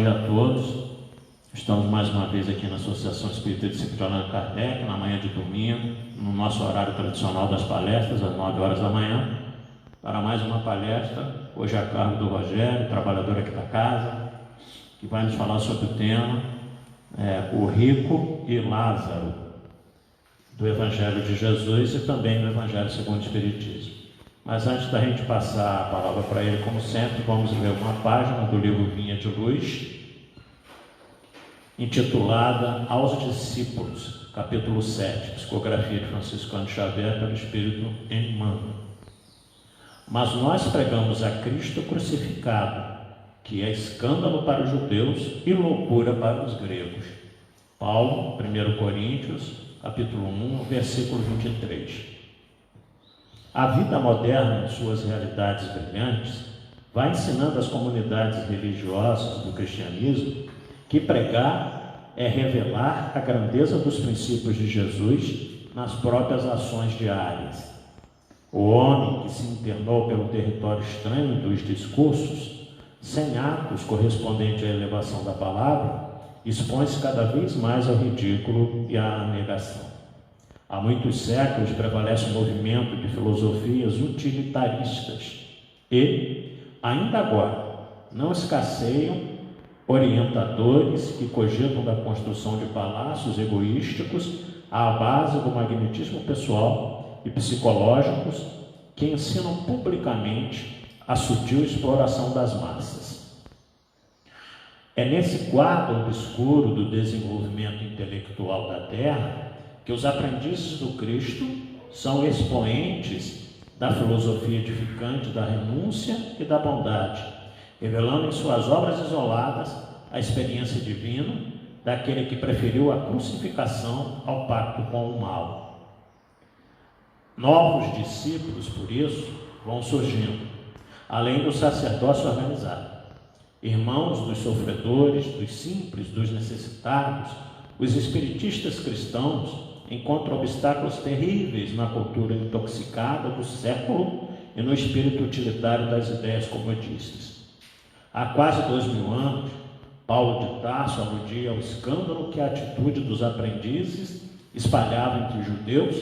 dia a todos. Estamos mais uma vez aqui na Associação Espírita Discípulo de Allan Kardec, na manhã de domingo, no nosso horário tradicional das palestras, às 9 horas da manhã, para mais uma palestra, hoje a cargo do Rogério, trabalhador aqui da casa, que vai nos falar sobre o tema o rico e Lázaro, do Evangelho de Jesus e também do Evangelho segundo o Espiritismo. Mas antes da gente passar a palavra para ele, como sempre, vamos ler uma página do livro Vinha de Luz, intitulada Aos Discípulos, capítulo 7, psicografia de Franciscano Xavier pelo Espírito Emmanuel. Mas nós pregamos a Cristo crucificado, que é escândalo para os judeus e loucura para os gregos. Paulo, 1 Coríntios, capítulo 1, versículo 23. A vida moderna, em suas realidades brilhantes, vai ensinando às comunidades religiosas do cristianismo que pregar é revelar a grandeza dos princípios de Jesus nas próprias ações diárias. O homem que se internou pelo território estranho dos discursos, sem atos correspondentes à elevação da palavra, expõe-se cada vez mais ao ridículo e à negação. Há muitos séculos prevalece um movimento de filosofias utilitaristas e, ainda agora, não escasseiam orientadores que cogitam da construção de palácios egoísticos à base do magnetismo pessoal e psicológicos que ensinam publicamente a sutil exploração das massas. É nesse quadro obscuro do desenvolvimento intelectual da Terra que os aprendizes do Cristo são expoentes da filosofia edificante da renúncia e da bondade, revelando em suas obras isoladas a experiência divina daquele que preferiu a crucificação ao pacto com o mal. Novos discípulos, por isso, vão surgindo, além do sacerdócio organizado. Irmãos dos sofredores, dos simples, dos necessitados, os espiritistas cristãos encontram obstáculos terríveis na cultura intoxicada do século e no espírito utilitário das ideias comodistas. Há quase 2000 anos, Paulo de Tarso aludia ao escândalo que a atitude dos aprendizes espalhava entre os judeus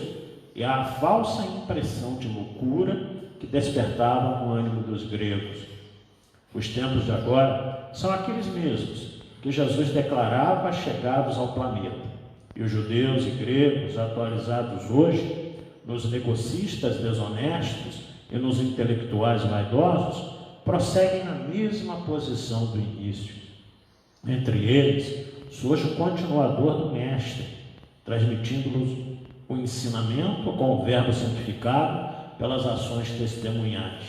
e à falsa impressão de loucura que despertava no ânimo dos gregos. Os tempos de agora são aqueles mesmos que Jesus declarava chegados ao planeta. E os judeus e gregos, atualizados hoje nos negocistas desonestos e nos intelectuais vaidosos, prosseguem na mesma posição do início. Entre eles, surge o continuador do Mestre, transmitindo-nos o ensinamento com o verbo santificado pelas ações testemunhais.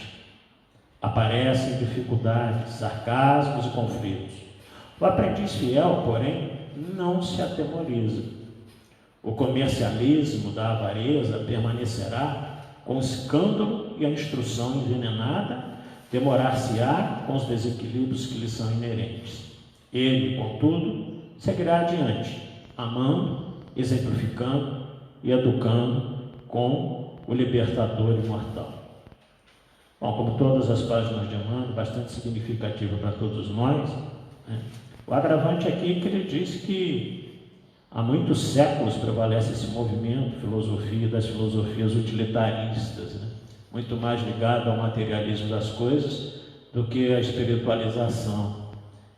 Aparecem dificuldades, sarcasmos e conflitos. O aprendiz fiel, porém, não se atemoriza. O comercialismo da avareza permanecerá com o escândalo e a instrução envenenada, demorar-se-á com os desequilíbrios que lhe são inerentes. Ele, contudo, seguirá adiante, amando, exemplificando e educando com o libertador imortal. Bom, como todas as páginas de Emmanuel, bastante significativa para todos nós, né? O agravante aqui é que ele diz que há muitos séculos prevalece esse movimento, filosofia das filosofias utilitaristas, né? Muito mais ligado ao materialismo das coisas do que à espiritualização.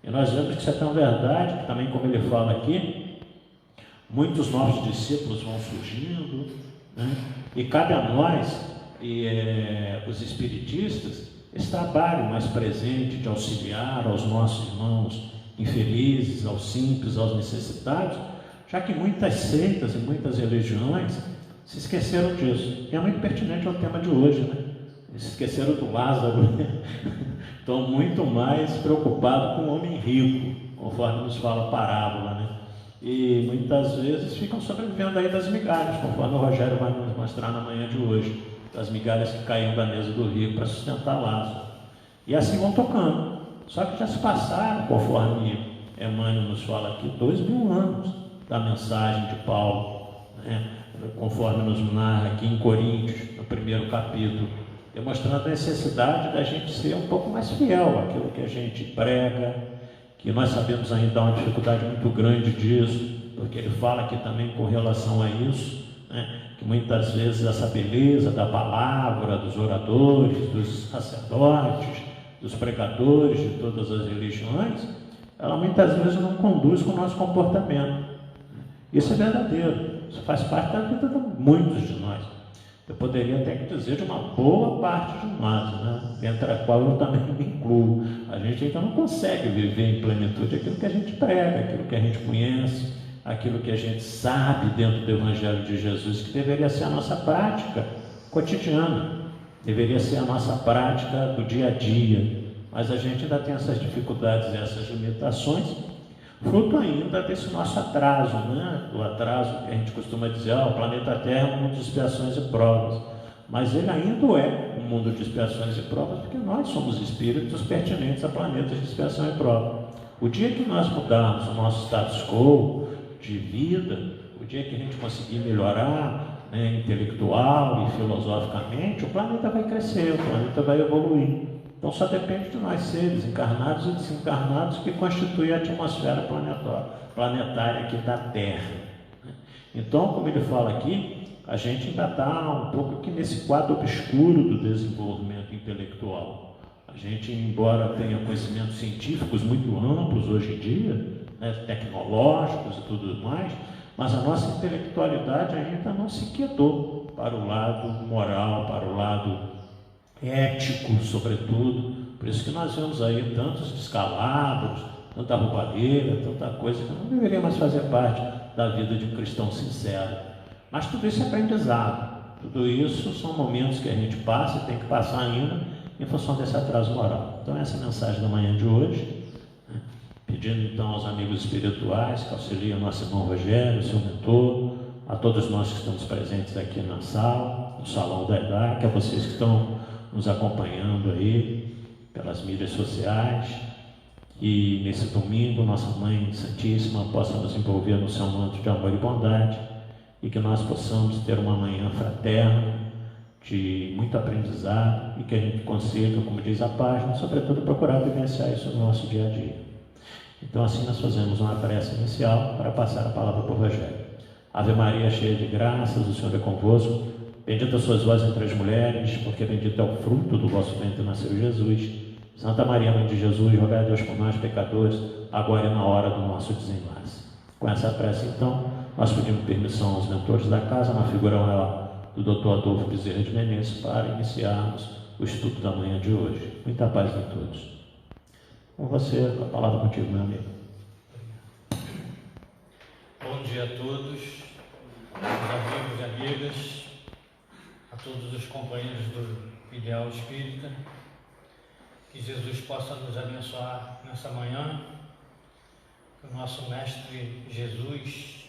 E nós vemos que isso é tão verdade, que também, como ele fala aqui, muitos novos discípulos vão surgindo, né? E cabe a nós, os espiritistas, esse trabalho mais presente de auxiliar aos nossos irmãos infelizes, aos simples, aos necessitados, já que muitas seitas e muitas religiões se esqueceram disso. E é muito pertinente ao tema de hoje, né? Eles se esqueceram do Lázaro, né? Estão muito mais preocupados com o homem rico, conforme nos fala a parábola, né? E muitas vezes ficam sobrevivendo aí das migalhas, conforme o Rogério vai nos mostrar na manhã de hoje, das migalhas que caíam da mesa do rico para sustentar Lázaro. E assim vão tocando. Só que já se passaram, conforme Emmanuel nos fala aqui, 2000 anos da mensagem de Paulo, né? Conforme nos narra aqui em Coríntios, no primeiro capítulo, demonstrando a necessidade da gente ser um pouco mais fiel àquilo que a gente prega, que nós sabemos ainda uma dificuldade muito grande disso, porque ele fala aqui também com relação a isso, né? Que muitas vezes essa beleza da palavra, dos oradores, dos sacerdotes, dos pregadores de todas as religiões, ela muitas vezes não conduz com o nosso comportamento. Isso é verdadeiro, isso faz parte da vida de muitos de nós. Eu poderia até dizer de uma boa parte de nós, né? Entre a qual eu também me incluo. A gente ainda não consegue viver em plenitude aquilo que a gente prega, aquilo que a gente conhece, aquilo que a gente sabe dentro do Evangelho de Jesus, que deveria ser a nossa prática cotidiana, deveria ser a nossa prática do dia a dia. Mas a gente ainda tem essas dificuldades e essas limitações, fruto ainda desse nosso atraso, né? O atraso que a gente costuma dizer, o planeta Terra é um mundo de expiações e provas, mas ele ainda é um mundo de expiações e provas, porque nós somos espíritos pertinentes a planetas de expiação e prova. O dia que nós mudarmos o nosso status quo de vida, o dia que a gente conseguir melhorar, né, intelectual e filosoficamente, o planeta vai crescer, o planeta vai evoluir. Então só depende de nós seres encarnados e desencarnados que constituem a atmosfera planetária aqui da Terra. Então, como ele fala aqui, a gente ainda está um pouco aqui nesse quadro obscuro do desenvolvimento intelectual. A gente, embora tenha conhecimentos científicos muito amplos hoje em dia, né, tecnológicos e tudo mais, mas a nossa intelectualidade ainda não se quedou para o lado moral, para o lado ético, sobretudo. Por isso que nós vemos aí tantos descalabros, tanta roubalheira, tanta coisa que não deveria mais fazer parte da vida de um cristão sincero. Mas tudo isso é aprendizado, tudo isso são momentos que a gente passa e tem que passar ainda em função desse atraso moral. Então essa é a mensagem da manhã de hoje, né? Pedindo então aos amigos espirituais que auxiliem o nosso irmão Rogério, seu mentor, a todos nós que estamos presentes aqui na sala, no Salão da EDAC, a vocês que estão nos acompanhando aí pelas mídias sociais, e nesse domingo nossa Mãe Santíssima possa nos envolver no seu manto de amor e bondade, e que nós possamos ter uma manhã fraterna, de muito aprendizado, e que a gente consiga, como diz a página, sobretudo procurar vivenciar isso no nosso dia a dia. Então assim nós fazemos uma prece inicial para passar a palavra para o Rogério. Ave Maria, cheia de graças, o Senhor é convosco. Bendita sois vós entre as mulheres, porque bendito é o fruto do vosso ventre, nasceu Jesus. Santa Maria, Mãe de Jesus, rogai a Deus por nós, pecadores, agora e na hora do nosso desenlace. Com essa prece, então, nós pedimos permissão aos mentores da casa, na figura maior do Dr. Adolfo Bezerra de Menezes, para iniciarmos o estudo da manhã de hoje. Muita paz a todos. Com você, a palavra contigo, meu amigo. Bom dia a todos, amigos e amigas, a todos os companheiros do Ideal Espírita. Que Jesus possa nos abençoar nessa manhã, que o nosso Mestre Jesus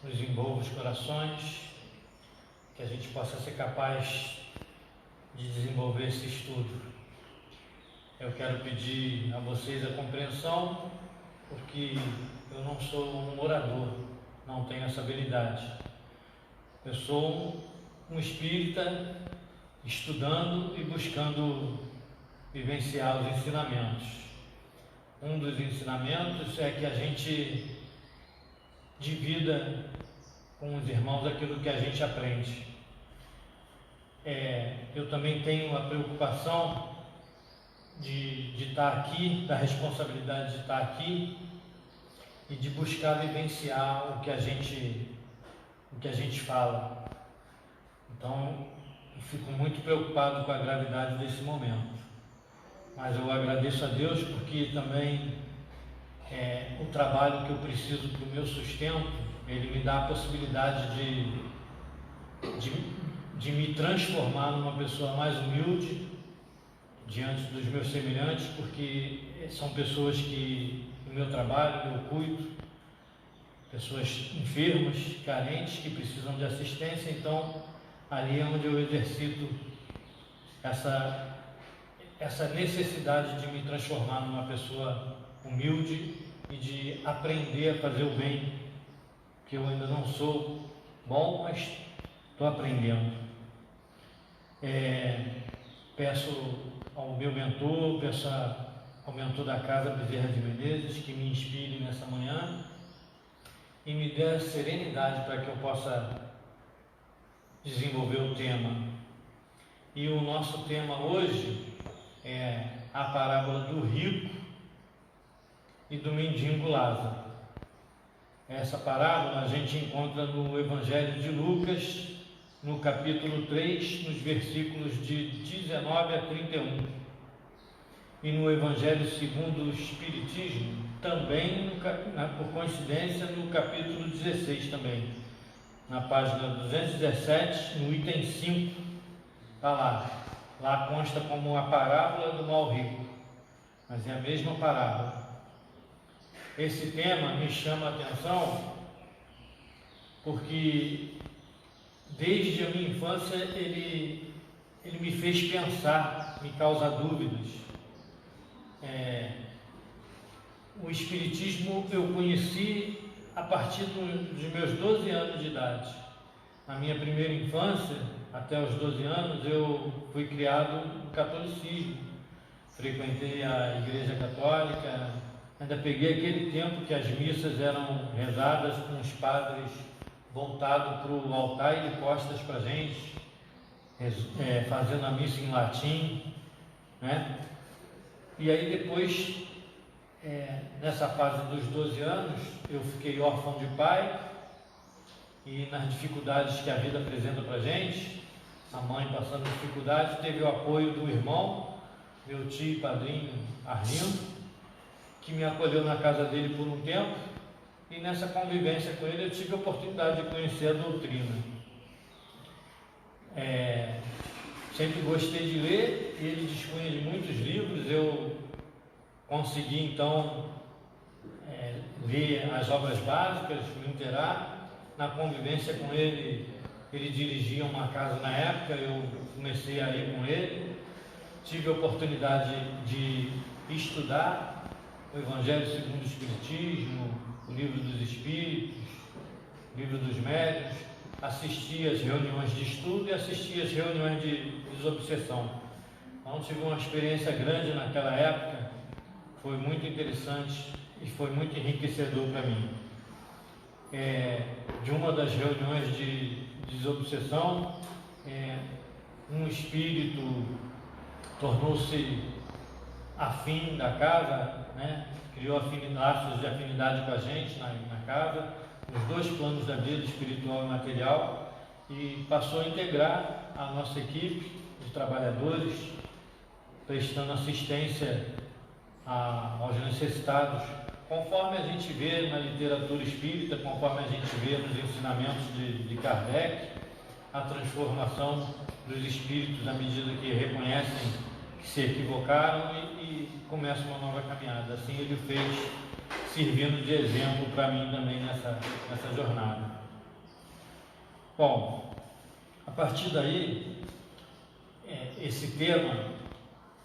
nos envolva os corações, que a gente possa ser capaz de desenvolver esse estudo. Eu quero pedir a vocês a compreensão, porque eu não sou um orador, não tenho essa habilidade. Eu sou um espírita estudando e buscando vivenciar os ensinamentos. Um dos ensinamentos é que a gente divida com os irmãos aquilo que a gente aprende. Eu também tenho a preocupação de estar aqui, da responsabilidade de estar aqui e de buscar vivenciar o que a gente fala. Então, eu fico muito preocupado com a gravidade desse momento. Mas eu agradeço a Deus porque também o trabalho que eu preciso para o meu sustento, ele me dá a possibilidade de me transformar numa pessoa mais humilde diante dos meus semelhantes, porque são pessoas que no meu trabalho eu cuido, pessoas enfermas, carentes, que precisam de assistência. Então ali é onde eu exercito essa necessidade de me transformar numa pessoa humilde e de aprender a fazer o bem, que eu ainda não sou bom, mas estou aprendendo. Peço ao meu mentor, peço ao mentor da casa Bezerra de Menezes, que me inspire nessa manhã e me dê serenidade para que eu possa desenvolver o tema. E o nosso tema hoje é a parábola do rico e do mendigo Lázaro. Essa parábola a gente encontra no Evangelho de Lucas, no capítulo 3, nos versículos de 19 a 31. E no Evangelho segundo o Espiritismo, também, por coincidência, no capítulo 16 também. Na página 217, no item 5, está lá. Lá consta como a parábola do mal rico, mas é a mesma parábola. Esse tema me chama a atenção porque desde a minha infância ele me fez pensar, me causa dúvidas. O Espiritismo eu conheci a partir dos meus 12 anos de idade. Na minha primeira infância, até os 12 anos, eu fui criado no catolicismo. Frequentei a Igreja Católica, ainda peguei aquele tempo que as missas eram rezadas com os padres voltados para o altar e de costas para a gente, fazendo a missa em latim, né? E aí depois, nessa fase dos 12 anos, eu fiquei órfão de pai, e nas dificuldades que a vida apresenta para a gente, a mãe passando dificuldades, teve o apoio do irmão, meu tio e padrinho Arlindo, que me acolheu na casa dele por um tempo, e nessa convivência com ele eu tive a oportunidade de conhecer a doutrina. Sempre gostei de ler, ele dispunha de muitos livros, eu consegui então ler as obras básicas, me inteirar. Na convivência com ele, ele dirigia uma casa na época, eu comecei a ir com ele, tive a oportunidade de estudar o Evangelho segundo o Espiritismo, o Livro dos Espíritos, o Livro dos Médiuns, assisti às reuniões de estudo e assisti às reuniões de desobsessão. Então tive uma experiência grande naquela época, foi muito interessante e foi muito enriquecedor para mim. De uma das reuniões de desobsessão, um espírito tornou-se afim da casa, né? Criou laços de afinidade com a gente na casa, nos dois planos da vida, espiritual e material, e passou a integrar a nossa equipe de trabalhadores, prestando assistência aos necessitados, conforme a gente vê na literatura espírita, conforme a gente vê nos ensinamentos de Kardec, a transformação dos espíritos à medida que reconhecem que se equivocaram e começam uma nova caminhada. Assim ele fez, servindo de exemplo para mim também nessa jornada. Bom, a partir daí, esse tema,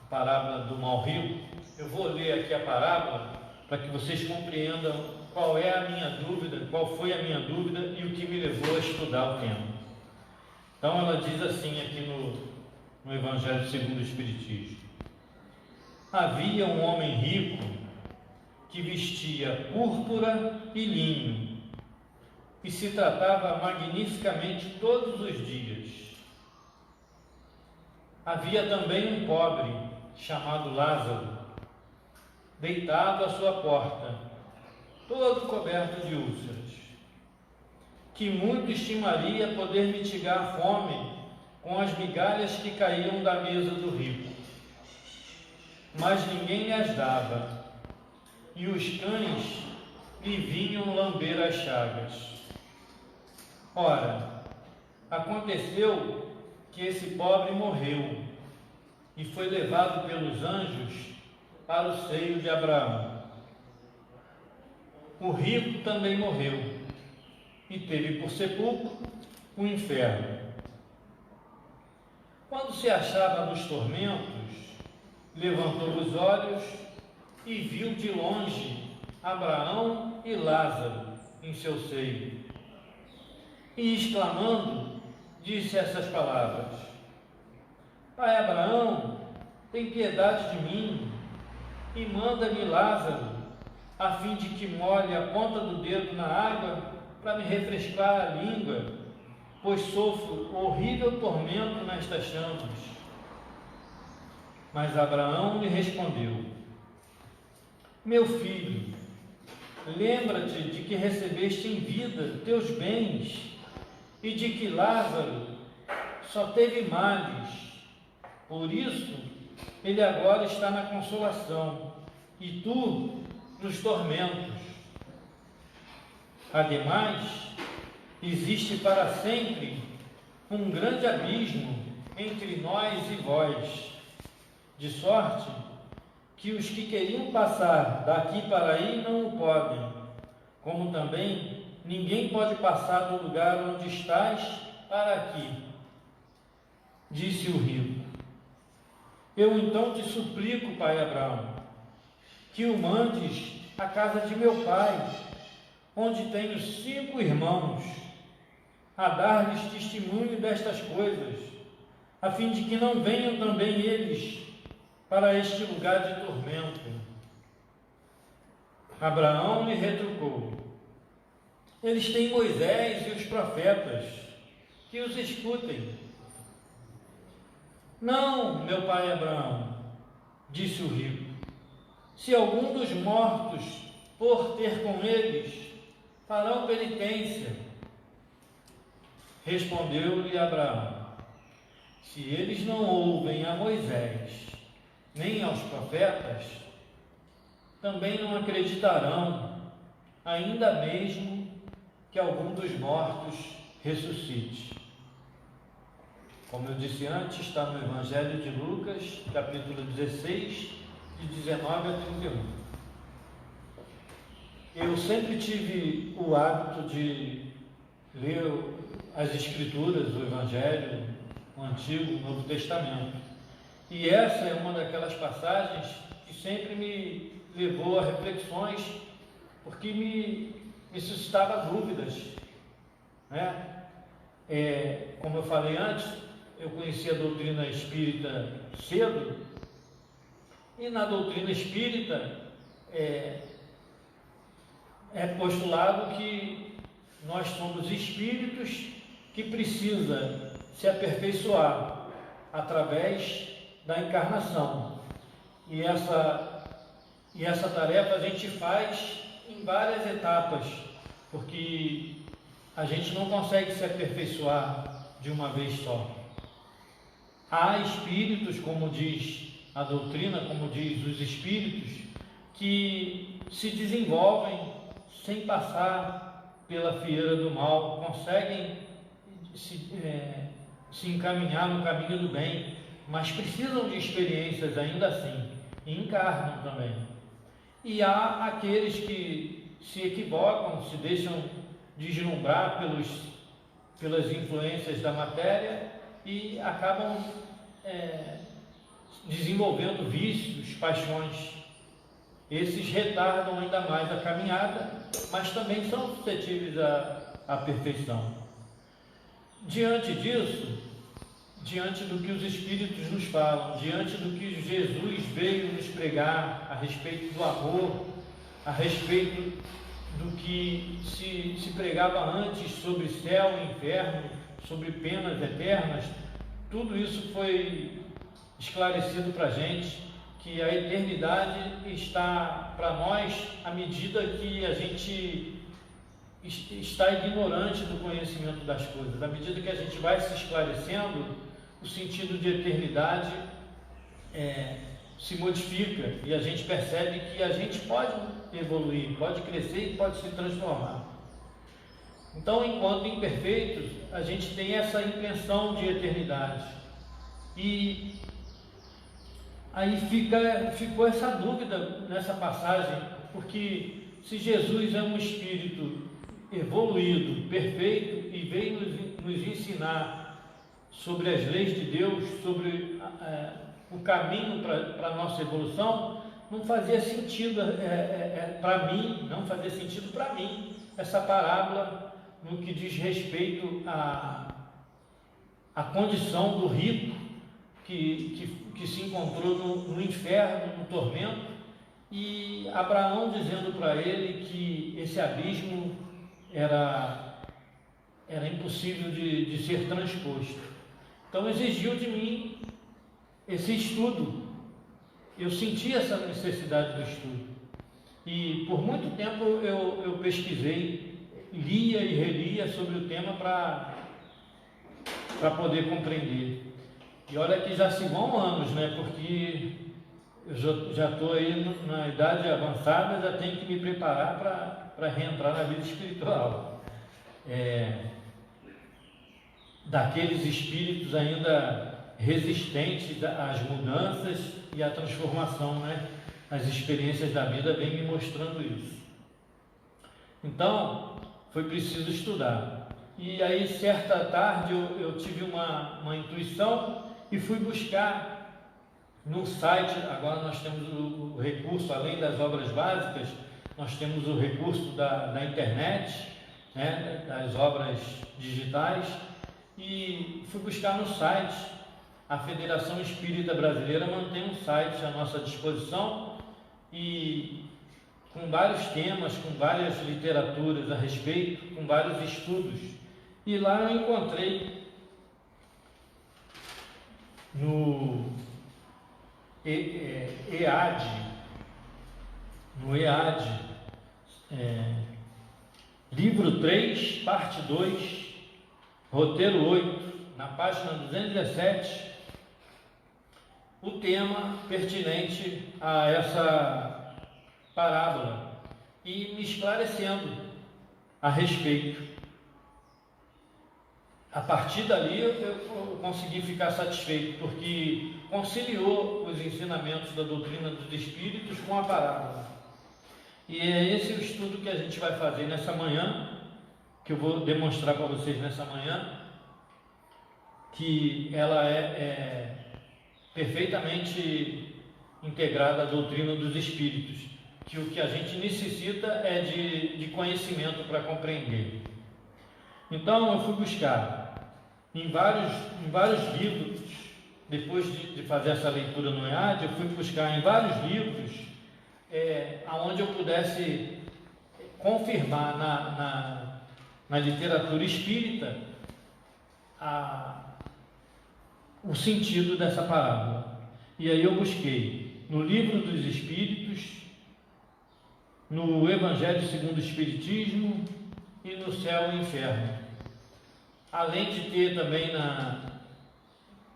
a parábola do mal rico, eu vou ler aqui a parábola para que vocês compreendam qual é a minha dúvida, qual foi a minha dúvida e o que me levou a estudar o tema. Então ela diz assim aqui no Evangelho segundo o Espiritismo: havia um homem rico que vestia púrpura e linho e se tratava magnificamente todos os dias. Havia também um pobre chamado Lázaro, deitado à sua porta, todo coberto de úlceras, que muito estimaria poder mitigar a fome com as migalhas que caíam da mesa do rico. Mas ninguém lhes dava, e os cães lhe vinham lamber as chagas. Ora, aconteceu que esse pobre morreu e foi levado pelos anjos para o seio de Abraão. O rico também morreu e teve por sepulcro o inferno. Quando se achava nos tormentos, levantou os olhos e viu de longe Abraão e Lázaro em seu seio. E exclamando, disse essas palavras: Pai Abraão, tem piedade de mim. e manda-me Lázaro, a fim de que molhe a ponta do dedo na água para me refrescar a língua, pois sofro horrível tormento nestas chamas. Mas Abraão lhe respondeu: meu filho, lembra-te de que recebeste em vida teus bens e de que Lázaro só teve males. Por isso, ele agora está na consolação e tu nos tormentos. Ademais, existe para sempre um grande abismo entre nós e vós, de sorte que os que queriam passar daqui para aí não o podem, como também ninguém pode passar do lugar onde estás para aqui. Disse o rico: eu então te suplico, pai Abraão, que o mandes à casa de meu pai, onde tenho 5 irmãos, a dar-lhes testemunho destas coisas, a fim de que não venham também eles para este lugar de tormento. Abraão lhe retrucou: eles têm Moisés e os profetas, que os escutem. Não, meu pai Abraão, disse o rico, se algum dos mortos for ter com eles, farão penitência. Respondeu-lhe Abraão: se eles não ouvem a Moisés nem aos profetas, também não acreditarão, ainda mesmo que algum dos mortos ressuscite. Como eu disse antes, está no Evangelho de Lucas, capítulo 16, de 19 a 31. Eu sempre tive o hábito de ler as Escrituras, o Evangelho, o Antigo e o Novo Testamento. E essa é uma daquelas passagens que sempre me levou a reflexões, porque me suscitava dúvidas, né? Como eu falei antes, eu conheci a doutrina espírita cedo, e na doutrina espírita é postulado que nós somos espíritos que precisa se aperfeiçoar através da encarnação, e essa tarefa a gente faz em várias etapas, porque a gente não consegue se aperfeiçoar de uma vez só. Há espíritos, como diz a doutrina, como diz os espíritos, que se desenvolvem sem passar pela fieira do mal, conseguem se encaminhar no caminho do bem, mas precisam de experiências ainda assim, e encarnam também. E há aqueles que se equivocam, se deixam deslumbrar pelas influências da matéria e acabam desenvolvendo vícios, paixões. Esses retardam ainda mais a caminhada, mas também são suscetíveis à perfeição. Diante disso, diante do que os Espíritos nos falam, diante do que Jesus veio nos pregar a respeito do amor, a respeito do que se pregava antes sobre céu e inferno, sobre penas eternas, tudo isso foi esclarecido para a gente, que a eternidade está para nós à medida que a gente está ignorante do conhecimento das coisas. À medida que a gente vai se esclarecendo, o sentido de eternidade se modifica e a gente percebe que a gente pode evoluir, pode crescer e pode se transformar. Então, enquanto imperfeitos, a gente tem essa impressão de eternidade. E aí ficou essa dúvida nessa passagem, porque se Jesus é um espírito evoluído, perfeito, e veio nos ensinar sobre as leis de Deus, sobre o caminho para a nossa evolução, não fazia sentido para mim essa parábola no que diz respeito à condição do rico que se encontrou no inferno, no tormento, e Abraão dizendo para ele que esse abismo era impossível de ser transposto. Então exigiu de mim esse estudo. Eu senti essa necessidade do estudo. E por muito tempo eu pesquisei, lia e relia sobre o tema para poder compreender. E olha que já se vão anos, né? Porque eu já estou aí na idade avançada, já tenho que me preparar para reentrar na vida espiritual. Daqueles espíritos ainda resistentes às mudanças e à transformação, né? As experiências da vida vêm me mostrando isso. Então, foi preciso estudar. E aí, certa tarde, eu tive uma intuição e fui buscar no site. Agora nós temos o recurso, além das obras básicas, nós temos o recurso da internet, né? Das obras digitais, e fui buscar no site. A Federação Espírita Brasileira mantém um site à nossa disposição e com vários temas, com várias literaturas a respeito, com vários estudos. E lá eu encontrei no EAD, livro 3, parte 2, roteiro 8, na página 217, o tema pertinente a essa parábola e me esclarecendo a respeito. A partir dali eu consegui ficar satisfeito, porque conciliou os ensinamentos da doutrina dos espíritos com a parábola. E é esse o estudo que a gente vai fazer nessa manhã, que eu vou demonstrar para vocês nessa manhã, que ela é perfeitamente integrada à doutrina dos espíritos, que o que a gente necessita é de conhecimento para compreender. Então eu fui buscar em vários livros, depois de fazer essa leitura no EAD, eu fui buscar em vários livros aonde eu pudesse confirmar na literatura espírita o sentido dessa parábola. E aí eu busquei no Livro dos Espíritos, no Evangelho segundo o Espiritismo e no Céu e Inferno. Além de ter também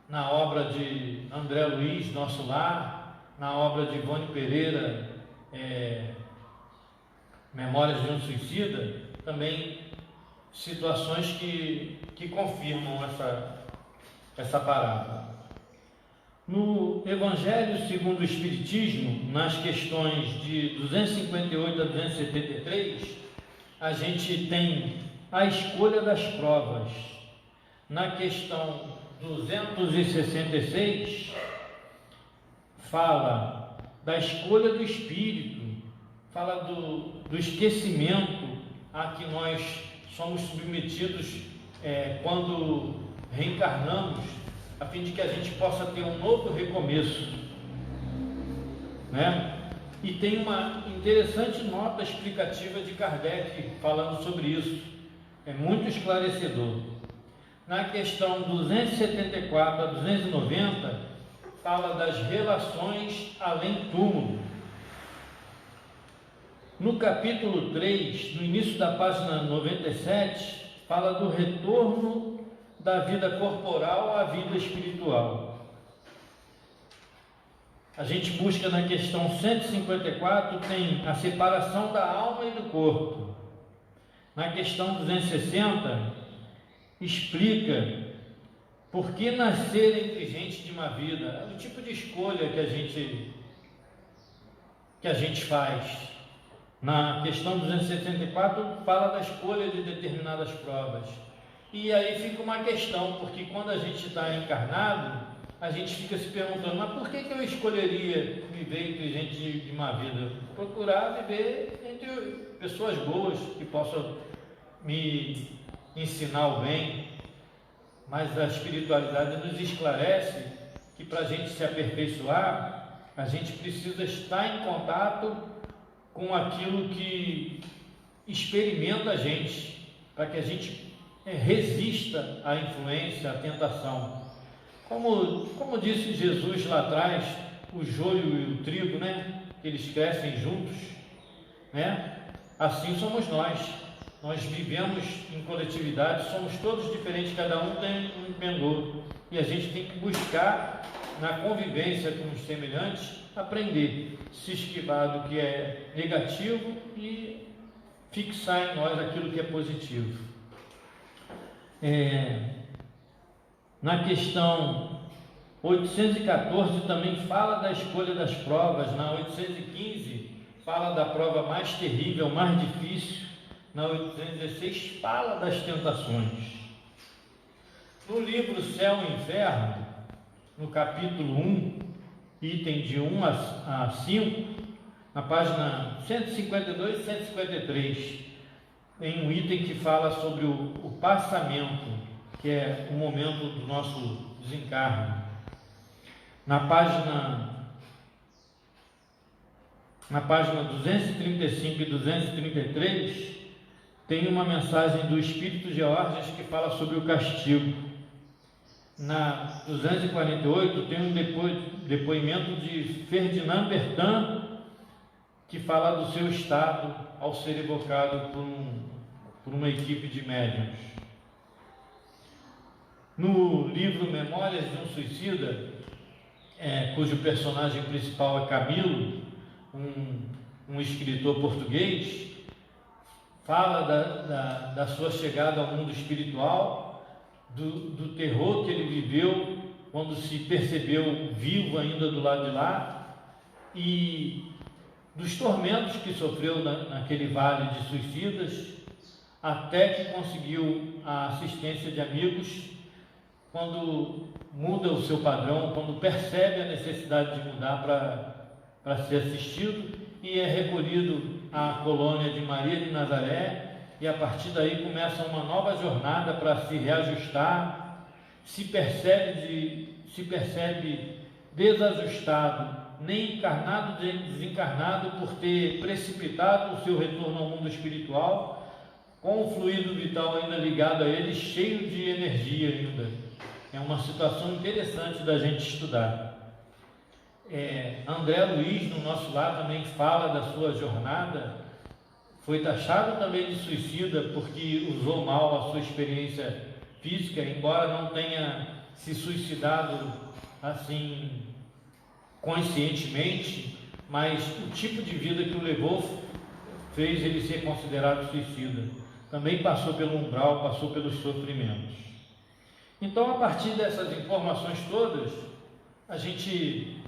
na obra de André Luiz, Nosso Lar, na obra de Ivone Pereira, Memórias de um Suicida, também situações que confirmam essa parábola. No Evangelho segundo o Espiritismo, nas questões de 258 a 273, a gente tem a escolha das provas. Na questão 266, fala da escolha do espírito, fala do esquecimento a que nós somos submetidos quando reencarnamos, a fim de que a gente possa ter um novo recomeço, né? E tem uma interessante nota explicativa de Kardec falando sobre isso. É muito esclarecedor. Na questão 274 a 290, fala das relações além-túmulo. No capítulo 3, no início da página 97, fala do retorno da vida corporal à vida espiritual. A gente busca na questão 154, tem a separação da alma e do corpo. Na questão 260, explica por que nascer entre gente de uma vida, o tipo de escolha que a gente faz. Na questão 274, fala da escolha de determinadas provas. E aí fica uma questão, porque quando a gente está encarnado, a gente fica se perguntando, mas por que eu escolheria viver entre gente de uma vida? Procurar viver entre pessoas boas, que possam me ensinar o bem. Mas a espiritualidade nos esclarece que para a gente se aperfeiçoar, A gente precisa estar em contato com aquilo que experimenta a gente, para que a gente resista à influência, à tentação. Como disse Jesus lá atrás, o joio e o trigo, né? Eles crescem juntos, né? Assim somos nós. Nós vivemos em coletividade, somos todos diferentes, cada um tem um pendor. E a gente tem que buscar, na convivência com os semelhantes, aprender, se esquivar do que é negativo e fixar em nós aquilo que é positivo. Na questão 814 também fala da escolha das provas. Na 815 fala da prova mais terrível, mais difícil. Na 816 fala das tentações. No livro Céu e Inferno, no capítulo 1, item de 1 a 5, na página 152 e 153, tem um item que fala sobre o passamento, que é o momento do nosso desencarne. Na página 235 e 233, tem uma mensagem do Espírito Georges que fala sobre o castigo. Na 248 tem um depoimento de Ferdinand Bertin, que fala do seu estado ao ser evocado por uma equipe de médiuns. No livro Memórias de um Suicida, cujo personagem principal é Camilo, um escritor português, fala da sua chegada ao mundo espiritual, do terror que ele viveu quando se percebeu vivo ainda do lado de lá, e dos tormentos que sofreu naquele vale de suicidas, até que conseguiu a assistência de amigos, quando muda o seu padrão, quando percebe a necessidade de mudar para ser assistido, e é recolhido à colônia de Maria de Nazaré, e a partir daí começa uma nova jornada para se reajustar, se percebe desajustado, nem encarnado nem desencarnado, por ter precipitado o seu retorno ao mundo espiritual, com o fluido vital ainda ligado a ele, cheio de energia ainda. É uma situação interessante da gente estudar. André Luiz, no nosso lar, também fala da sua jornada. Foi taxado também de suicida porque usou mal a sua experiência física, embora não tenha se suicidado assim conscientemente, mas o tipo de vida que o levou fez ele ser considerado suicida. Também passou pelo umbral, passou pelos sofrimentos. Então, a partir dessas informações todas, a gente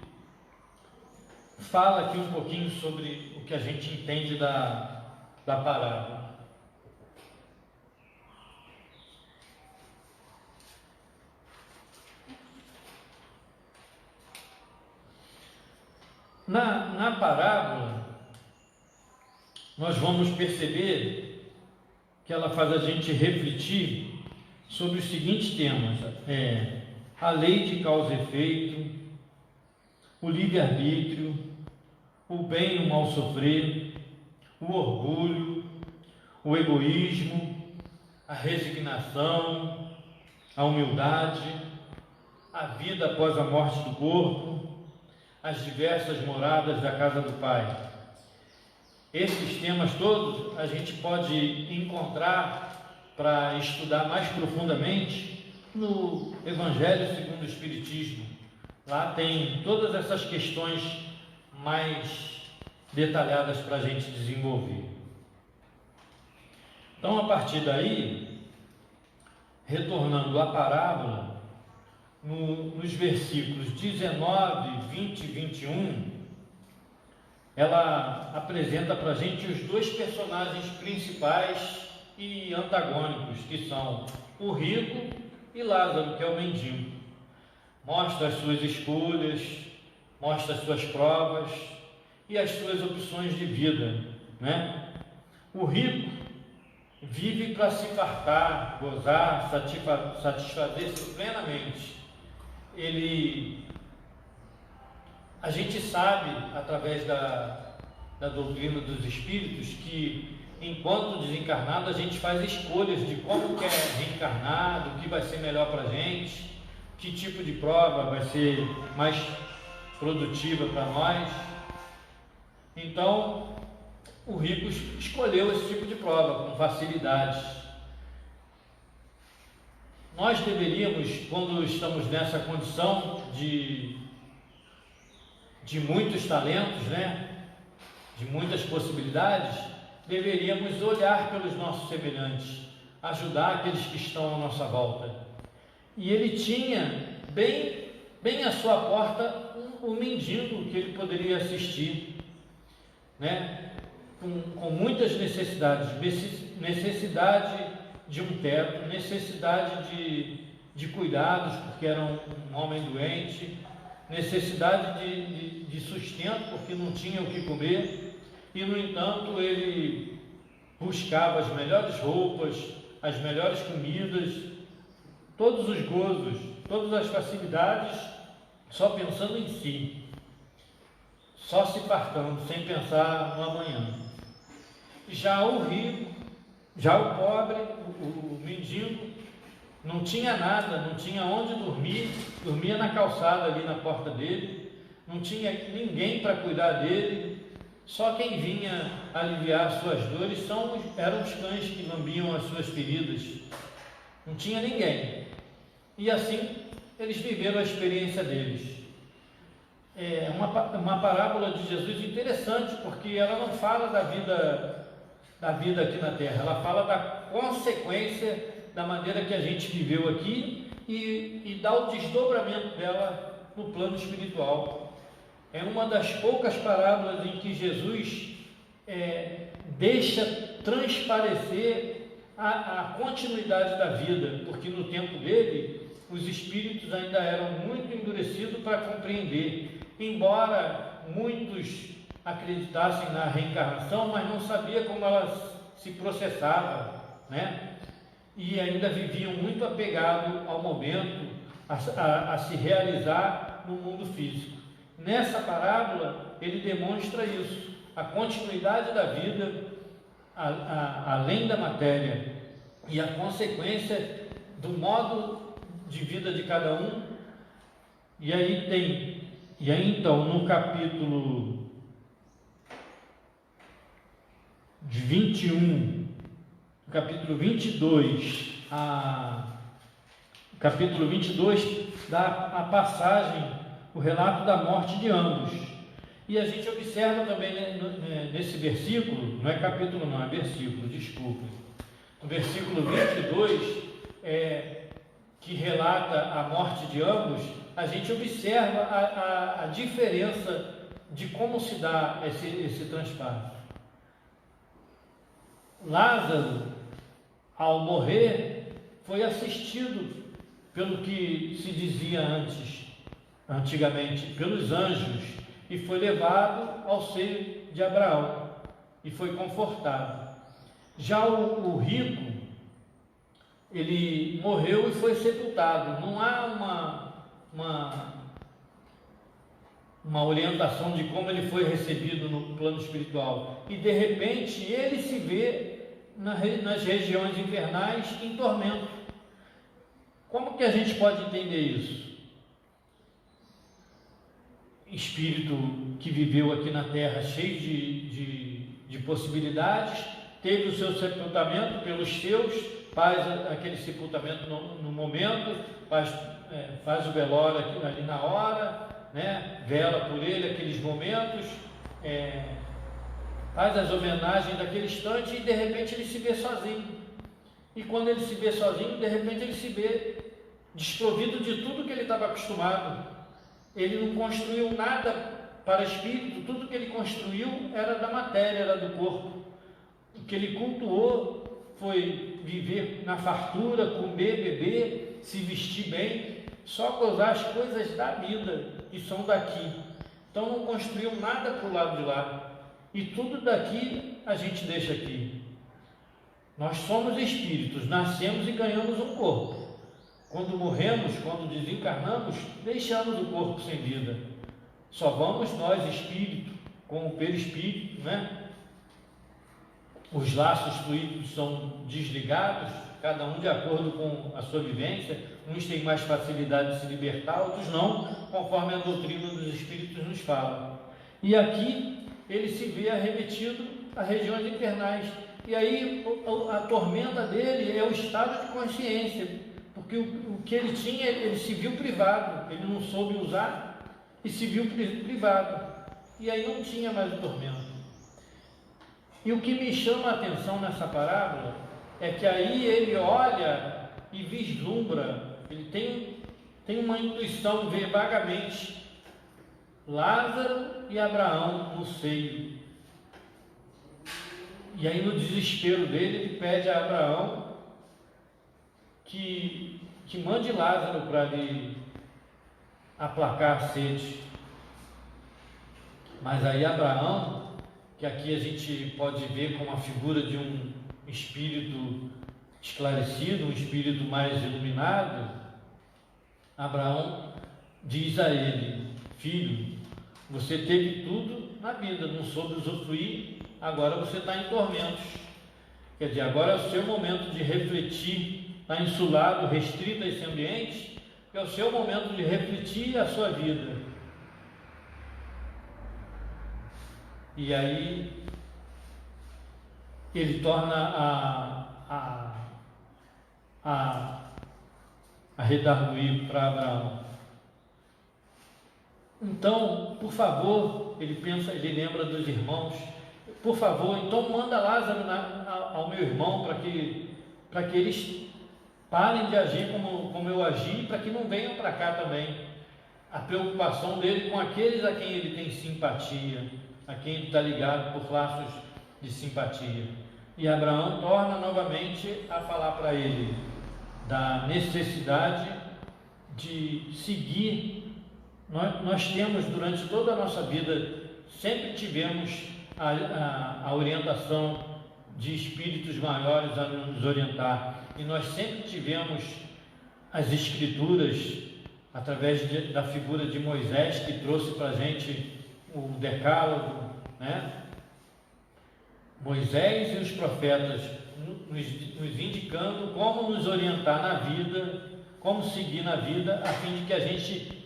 fala aqui um pouquinho sobre o que a gente entende da parábola. Na parábola, nós vamos perceber que ela faz a gente refletir sobre os seguintes temas: a lei de causa e efeito, o livre-arbítrio, o bem e o mal sofrer, o orgulho, o egoísmo, a resignação, a humildade, a vida após a morte do corpo, as diversas moradas da casa do Pai. Esses temas todos a gente pode encontrar para estudar mais profundamente no Evangelho segundo o Espiritismo. Lá tem todas essas questões mais detalhadas para a gente desenvolver. Então, a partir daí, retornando à parábola, nos versículos 19, 20 e 21, ela apresenta para a gente os dois personagens principais e antagônicos, que são o rico e Lázaro, que é o mendigo. Mostra as suas escolhas, mostra as suas provas e as suas opções de vida, né? O rico vive para se fartar, gozar, satisfazer-se plenamente. Ele A gente sabe, através da doutrina dos espíritos, que enquanto desencarnado a gente faz escolhas de como quer reencarnar, do que vai ser melhor para a gente, que tipo de prova vai ser mais produtiva para nós. Então, o rico escolheu esse tipo de prova com facilidade. Nós deveríamos, quando estamos nessa condição de muitos talentos, né? De muitas possibilidades, deveríamos olhar pelos nossos semelhantes, ajudar aqueles que estão à nossa volta. E ele tinha bem à sua porta um mendigo que ele poderia assistir, né? Com muitas necessidades, necessidade de um teto, necessidade de cuidados, porque era um homem doente, necessidade de sustento, porque não tinha o que comer. E, no entanto, ele buscava as melhores roupas, as melhores comidas, todos os gozos, todas as facilidades, só pensando em si, só se fartando, sem pensar no amanhã. Já o rico, já o pobre, o mendigo, não tinha nada, não tinha onde dormir, dormia na calçada ali na porta dele, não tinha ninguém para cuidar dele. Só quem vinha aliviar suas dores eram os cães que lambiam as suas feridas. Não tinha ninguém. E assim eles viveram a experiência deles. É uma parábola de Jesus interessante, porque ela não fala da vida aqui na Terra, ela fala da consequência da maneira que a gente viveu aqui e dá o desdobramento dela no plano espiritual. É uma das poucas parábolas em que Jesus deixa transparecer a continuidade da vida, porque no tempo dele os espíritos ainda eram muito endurecidos para compreender, embora muitos acreditassem na reencarnação, mas não sabia como ela se processava, né? E ainda viviam muito apegados ao momento, a se realizar no mundo físico. Nessa parábola, ele demonstra isso, a continuidade da vida além da matéria e a consequência do modo de vida de cada um. E aí então, no capítulo 21, capítulo 22, capítulo 22 dá a passagem, o relato da morte de ambos. E a gente observa também, né, nesse versículo, não é capítulo não, é versículo, desculpe. No versículo 22, que relata a morte de ambos, a gente observa a diferença de como se dá esse transpasso. Lázaro, ao morrer, foi assistido pelo que se dizia antigamente, pelos anjos, e foi levado ao seio de Abraão e foi confortado. Já o rico, ele morreu e foi sepultado. Não há uma orientação de como ele foi recebido no plano espiritual. E de repente ele se vê nas regiões infernais em tormento. Como que a gente pode entender isso? Espírito que viveu aqui na Terra cheio de possibilidades, teve o seu sepultamento pelos seus, faz aquele sepultamento no momento, faz o velório ali na hora, né? Vela por ele aqueles momentos, faz as homenagens daquele instante e de repente ele se vê sozinho. E quando ele se vê sozinho, de repente ele se vê desprovido de tudo que ele estava acostumado. Ele não construiu nada para espírito, tudo que ele construiu era da matéria, era do corpo. O que ele cultuou foi viver na fartura, comer, beber, se vestir bem, só gozar as coisas da vida, que são daqui. Então não construiu nada para o lado de lá. E tudo daqui a gente deixa aqui. Nós somos espíritos, nascemos e ganhamos um corpo. Quando morremos, quando desencarnamos, deixamos o corpo sem vida. Só vamos nós, espírito, com o perispírito, né? Os laços fluídicos são desligados, cada um de acordo com a sua vivência. Uns têm mais facilidade de se libertar, outros não, conforme a doutrina dos espíritos nos fala. E aqui ele se vê arremetido a regiões infernais. E aí a tormenta dele é o estado de consciência, porque o que ele tinha, ele se viu privado, ele não soube usar e se viu privado. E aí não tinha mais o tormento. E o que me chama a atenção nessa parábola é que aí ele olha e vislumbra, ele tem uma intuição, vê vagamente Lázaro e Abraão no seio. E aí no desespero dele, ele pede a Abraão que mande Lázaro para lhe aplacar a sede. Mas aí Abraão, que aqui a gente pode ver como a figura de um espírito esclarecido, um espírito mais iluminado, Abraão diz a ele: filho, você teve tudo na vida, não soube usufruir, agora você está em tormentos. Quer dizer, agora é o seu momento de refletir, está insulado, restrito a esse ambiente, é o seu momento de refletir a sua vida. E aí ele torna a redarguir para Abraão. Então, por favor, ele lembra dos irmãos, por favor, então manda Lázaro ao meu irmão para que eles parem de agir como eu agi, para que não venham para cá também. A preocupação dele com aqueles a quem ele tem simpatia, a quem ele está ligado por laços de simpatia. E Abraão torna novamente a falar para ele da necessidade de seguir. Nós temos, durante toda a nossa vida, sempre tivemos a orientação de espíritos maiores a nos orientar, e nós sempre tivemos as escrituras através da figura de Moisés, que trouxe para a gente o decálogo, né? Moisés e os profetas nos indicando como nos orientar na vida, como seguir na vida, a fim de que a gente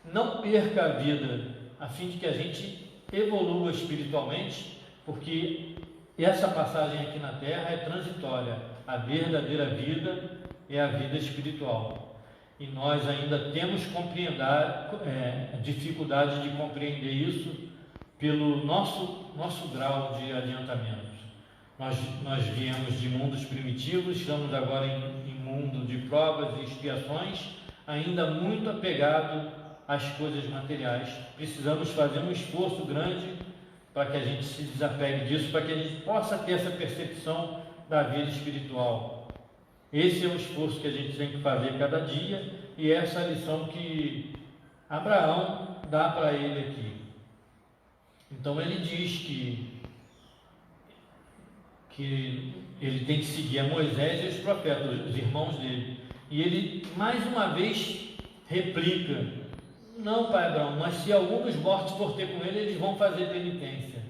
não perca a vida, a fim de que a gente evolua espiritualmente, porque essa passagem aqui na Terra é transitória. A verdadeira vida é a vida espiritual. E nós ainda temos dificuldade de compreender isso pelo nosso grau de adiantamento. Nós viemos de mundos primitivos, estamos agora em mundo de provas e expiações, ainda muito apegado às coisas materiais. Precisamos fazer um esforço grande para que a gente se desapegue disso, para que a gente possa ter essa percepção da vida espiritual. Esse é o esforço que a gente tem que fazer cada dia, e essa é a lição que Abraão dá para ele aqui. Então ele diz que ele tem que seguir a Moisés e os profetas, os irmãos dele. E ele mais uma vez replica: não, pai Abraão, mas se algum dos mortos for ter com ele, eles vão fazer penitência.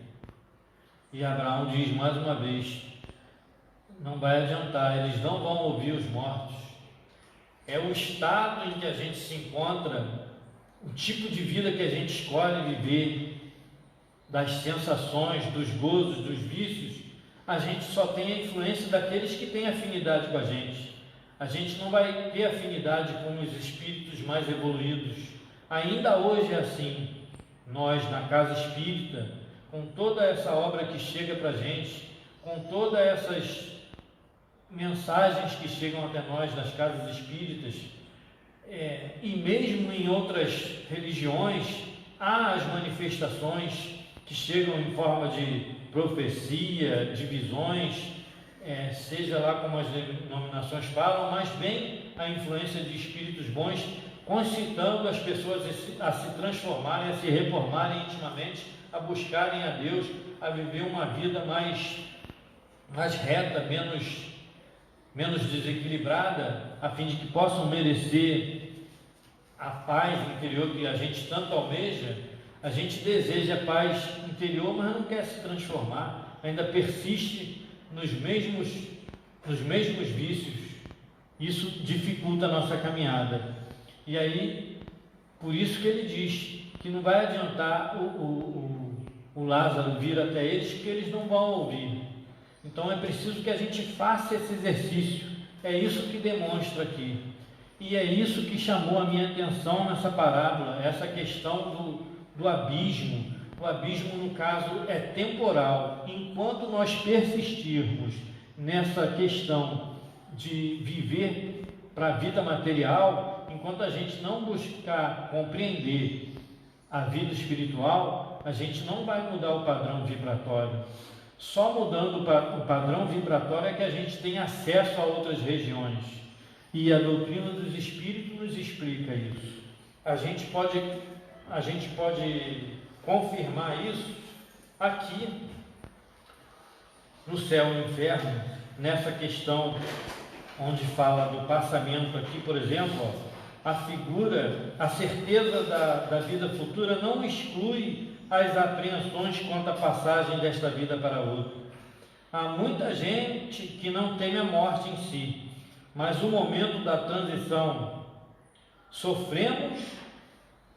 E Abraão diz mais uma vez: não vai adiantar, eles não vão ouvir os mortos. É o estado em que a gente se encontra, o tipo de vida que a gente escolhe viver, das sensações, dos gozos, dos vícios. A gente só tem a influência daqueles que têm afinidade com a gente. A gente não vai ter afinidade com os espíritos mais evoluídos. Ainda hoje é assim. Nós, na casa espírita, com toda essa obra que chega para a gente, com todas essas mensagens que chegam até nós das casas espíritas, e mesmo em outras religiões, há as manifestações que chegam em forma de profecia, de visões, seja lá como as denominações falam, mas bem a influência de espíritos bons, concitando as pessoas a se transformarem, a se reformarem intimamente, a buscarem a Deus, a viver uma vida mais reta, menos desequilibrada, a fim de que possam merecer a paz interior que a gente tanto almeja, a gente deseja paz interior, mas não quer se transformar, ainda persiste nos mesmos vícios. Isso dificulta a nossa caminhada. E aí, por isso que ele diz que não vai adiantar o Lázaro vir até eles, que eles não vão ouvir. Então é preciso que a gente faça esse exercício. É isso que demonstra aqui. E é isso que chamou a minha atenção nessa parábola, essa questão do abismo. O abismo, no caso, é temporal. Enquanto nós persistirmos nessa questão de viver para a vida material, enquanto a gente não buscar compreender a vida espiritual, a gente não vai mudar o padrão vibratório. Só mudando o padrão vibratório é que a gente tem acesso a outras regiões. E a doutrina dos espíritos nos explica isso. A gente pode confirmar isso aqui no céu e no inferno, nessa questão onde fala do passamento aqui, por exemplo, a figura, a certeza da vida futura não exclui as apreensões quanto à passagem desta vida para outra. Há muita gente que não teme a morte em si, mas o momento da transição, sofremos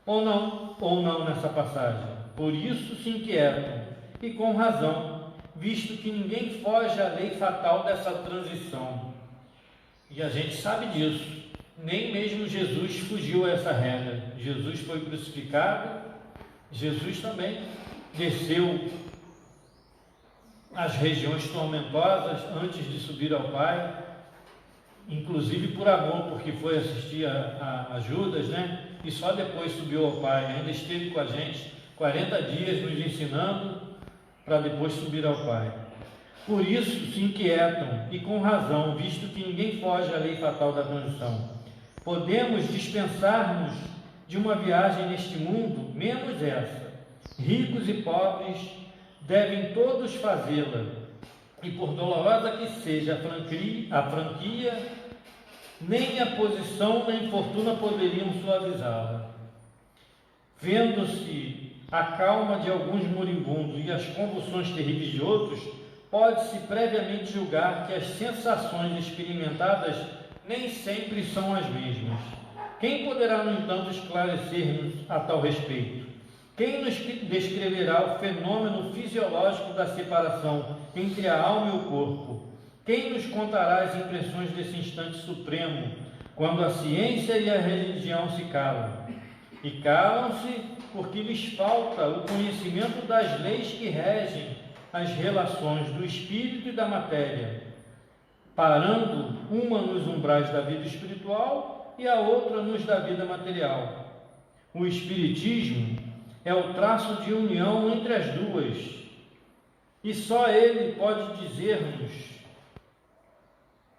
ou não nessa passagem. Por isso se inquietam, e com razão, visto que ninguém foge à lei fatal dessa transição. E a gente sabe disso. Nem mesmo Jesus fugiu a essa regra. Jesus foi crucificado, Jesus também desceu às regiões tormentosas antes de subir ao Pai, inclusive por amor, porque foi assistir a Judas, né? E só depois subiu ao Pai. Ainda esteve com a gente 40 dias nos ensinando para depois subir ao Pai. Por isso se inquietam, e com razão, visto que ninguém foge à lei fatal da transição. Podemos dispensar-nos de uma viagem neste mundo, menos essa. Ricos e pobres devem todos fazê-la, e por dolorosa que seja a franquia, nem a posição nem fortuna poderiam suavizá-la. Vendo-se a calma de alguns moribundos e as convulsões terríveis de outros, pode-se previamente julgar que as sensações experimentadas nem sempre são as mesmas. Quem poderá, no entanto, esclarecer-nos a tal respeito? Quem nos descreverá o fenômeno fisiológico da separação entre a alma e o corpo? Quem nos contará as impressões desse instante supremo, quando a ciência e a religião se calam? E calam-se porque lhes falta o conhecimento das leis que regem as relações do espírito e da matéria, parando uma nos umbrais da vida espiritual e a outra nos da vida material. O espiritismo é o traço de união entre as duas, e só ele pode dizer-nos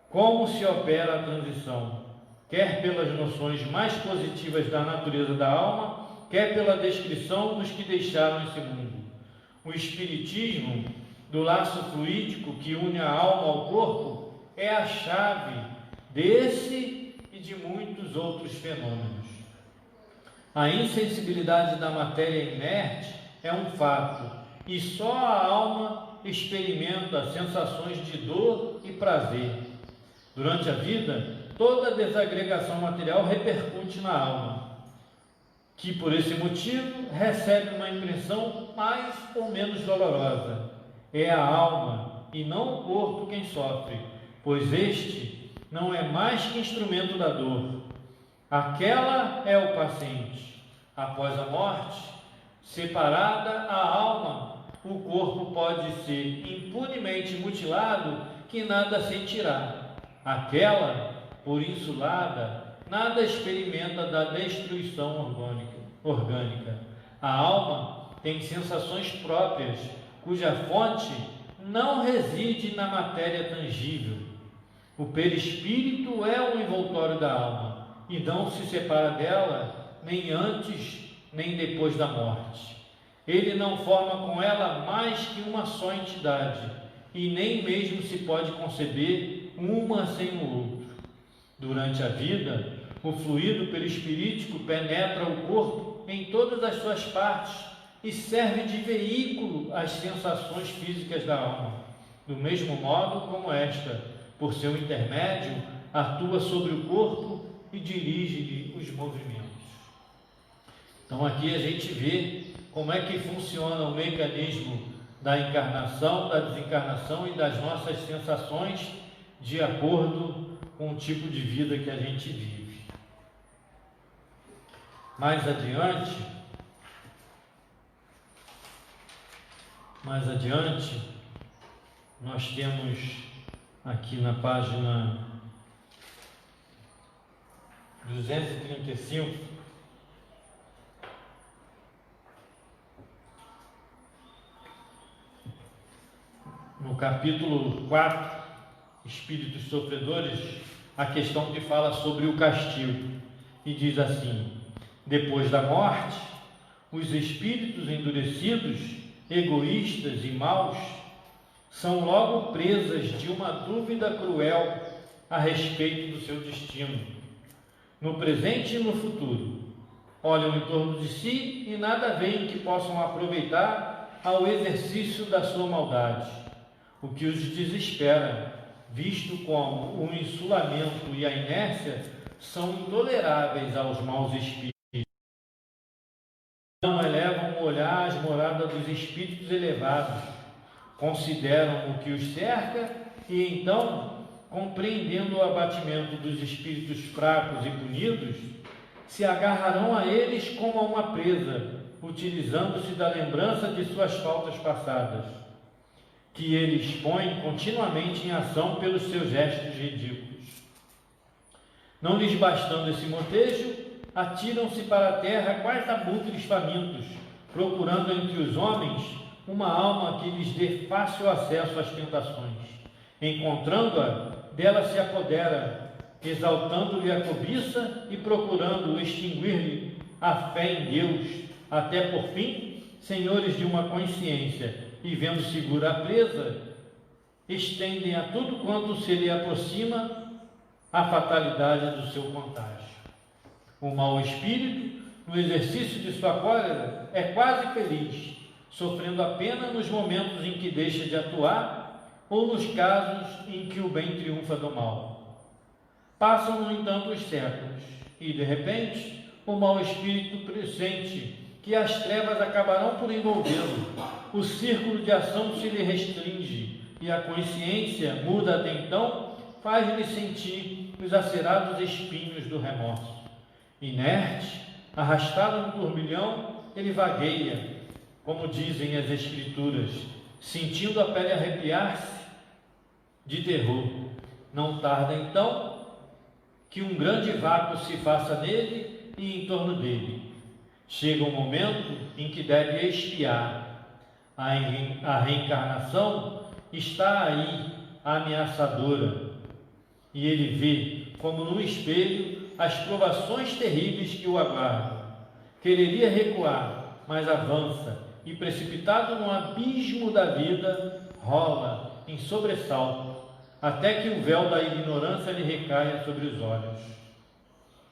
como se opera a transição, quer pelas noções mais positivas da natureza da alma, quer pela descrição dos que deixaram esse mundo. O espiritismo, do laço fluídico que une a alma ao corpo, é a chave desse e de muitos outros fenômenos. A insensibilidade da matéria inerte é um fato, e só a alma experimenta sensações de dor e prazer. Durante a vida, toda desagregação material repercute na alma, que por esse motivo recebe uma impressão mais ou menos dolorosa. É a alma e não o corpo quem sofre, pois este não é mais que instrumento da dor. Aquela é o paciente. Após a morte, separada a alma, o corpo pode ser impunemente mutilado, que nada sentirá. Aquela, por insulada, nada experimenta da destruição orgânica. A alma tem sensações próprias, cuja fonte não reside na matéria tangível. O perispírito é o envoltório da alma, e não se separa dela nem antes nem depois da morte. Ele não forma com ela mais que uma só entidade, e nem mesmo se pode conceber uma sem o outro. Durante a vida, O fluido perispirítico penetra o corpo em todas as suas partes e serve de veículo às sensações físicas da alma, do mesmo modo como esta, por seu intermédio, atua sobre o corpo e dirige-lhe os movimentos. Então aqui a gente vê como é que funciona o mecanismo da encarnação, da desencarnação e das nossas sensações de acordo com o tipo de vida que a gente vive. Mais adiante, nós temos aqui na página 235, no capítulo 4, Espíritos Sofredores, a questão que fala sobre o castigo, e diz assim: depois da morte, os espíritos endurecidos, egoístas e maus, são logo presas de uma dúvida cruel a respeito do seu destino, no presente e no futuro. Olham em torno de si e nada veem que possam aproveitar ao exercício da sua maldade, o que os desespera, visto como o insulamento e a inércia são intoleráveis aos maus espíritos. Não elevam o olhar às moradas dos espíritos elevados, consideram o que os cerca e então, compreendendo o abatimento dos espíritos fracos e punidos, se agarrarão a eles como a uma presa, utilizando-se da lembrança de suas faltas passadas, que eles põem continuamente em ação pelos seus gestos ridículos. Não lhes bastando esse motejo, atiram-se para a terra quais abutres famintos, procurando entre os homens uma alma que lhes dê fácil acesso às tentações. Encontrando-a, dela se apodera, exaltando-lhe a cobiça e procurando extinguir-lhe a fé em Deus, até por fim, senhores de uma consciência, e vendo segura a presa, estendem a tudo quanto se lhe aproxima a fatalidade do seu contágio. O mau espírito, no exercício de sua cólera, é quase feliz, sofrendo a pena nos momentos em que deixa de atuar ou nos casos em que o bem triunfa do mal. Passam, no entanto, os séculos e, de repente, o mau espírito pressente que as trevas acabarão por envolvê-lo. O círculo de ação se lhe restringe e a consciência, muda até então, faz-lhe sentir os acerados espinhos do remorso. Inerte, arrastado no turbilhão, ele vagueia, como dizem as Escrituras, sentindo a pele arrepiar-se de terror. Não tarda então que um grande vácuo se faça nele e em torno dele. Chega o momento em que deve expiar. A reencarnação está aí, ameaçadora, e ele vê, como num espelho, as provações terríveis que o aguardam. Quereria recuar, mas avança, e precipitado no abismo da vida, rola em sobressalto, até que o véu da ignorância lhe recaia sobre os olhos.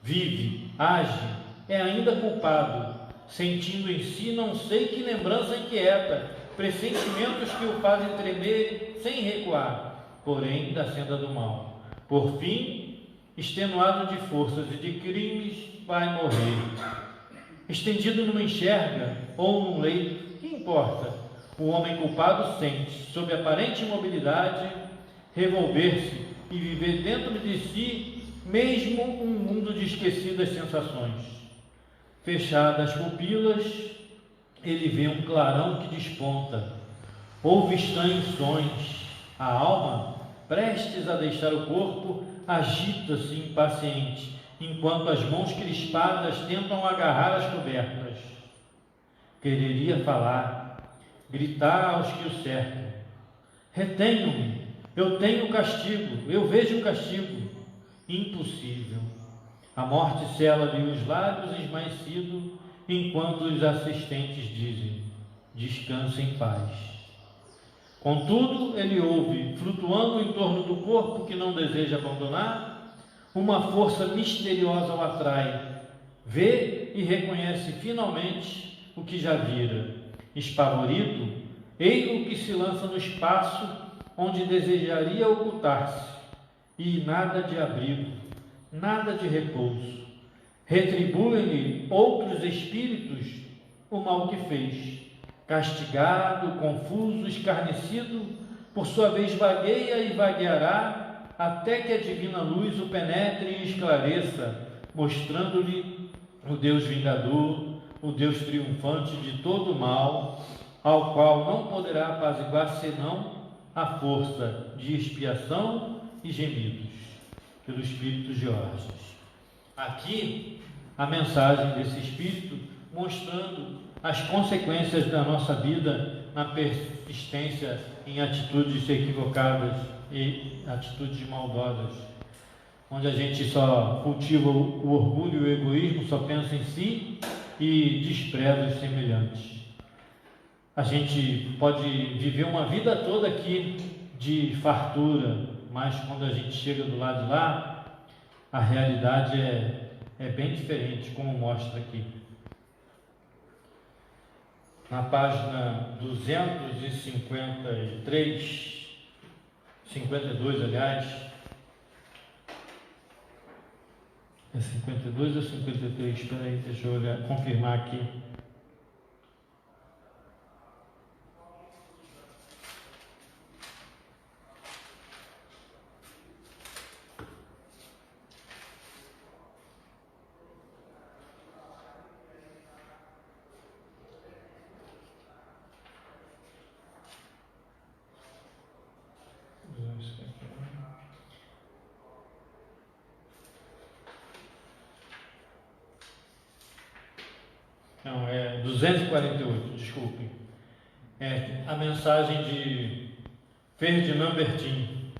Vive, age, é ainda culpado, sentindo em si não sei que lembrança inquieta, pressentimentos que o fazem tremer sem recuar, porém da senda do mal. Por fim, extenuado de forças e de crimes, vai morrer. Estendido numa enxerga ou num leito, que importa? O homem culpado sente, sob aparente imobilidade, revolver-se e viver dentro de si mesmo um mundo de esquecidas sensações. Fechadas as pupilas, ele vê um clarão que desponta, ouve estranhos sons. A alma, prestes a deixar o corpo, agita-se impaciente, enquanto as mãos crispadas tentam agarrar as cobertas. Quereria falar, gritar aos que o cercam: retenham-me, eu tenho castigo, eu vejo o castigo. Impossível. A morte cela-lhe os lábios esmaecidos, enquanto os assistentes dizem: descanse em paz. Contudo, ele ouve, flutuando em torno do corpo que não deseja abandonar, uma força misteriosa o atrai. Vê e reconhece finalmente o que já vira. Espavorido, ei-lo que se lança no espaço onde desejaria ocultar-se, e nada de abrigo, nada de repouso. Retribuem-lhe outros espíritos o mal que fez. Castigado, confuso, escarnecido, por sua vez vagueia e vagueará, até que a divina luz o penetre e esclareça, mostrando-lhe o Deus vingador, o Deus triunfante de todo o mal, ao qual não poderá apaziguar senão a força de expiação e gemidos, pelo Espírito Georges. Aqui, a mensagem desse Espírito mostrando as consequências da nossa vida na persistência em atitudes equivocadas e atitudes maldosas, onde a gente só cultiva o orgulho e o egoísmo, só pensa em si e despreza os semelhantes. A gente pode viver uma vida toda aqui de fartura, mas quando a gente chega do lado de lá, a realidade é bem diferente, como mostra aqui. Na página 253, 52, aliás, é 52 ou 53? Espera aí, deixa eu olhar, confirmar aqui. Não, é 248, desculpe. É a mensagem de Ferdinand Bertin.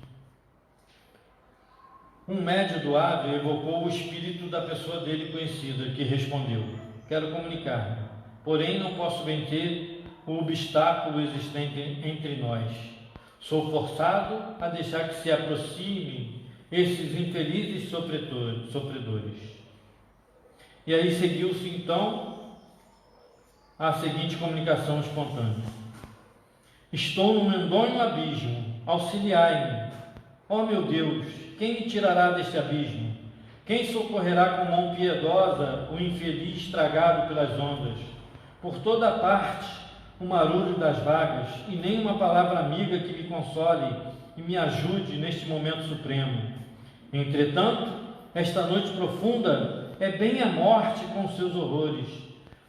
Um médio do Ave evocou o espírito da pessoa dele conhecida, que respondeu: quero comunicar-me, porém não posso vencer o obstáculo existente entre nós. Sou forçado a deixar que se aproximem esses infelizes sofredores. E aí seguiu-se então a seguinte comunicação espontânea: estou num medonho abismo, auxiliai-me. Ó meu Deus, quem me tirará deste abismo? Quem socorrerá com mão piedosa o infeliz estragado pelas ondas? Por toda a parte o marulho das vagas, e nem uma palavra amiga que me console e me ajude neste momento supremo. Entretanto, esta noite profunda é bem a morte com seus horrores,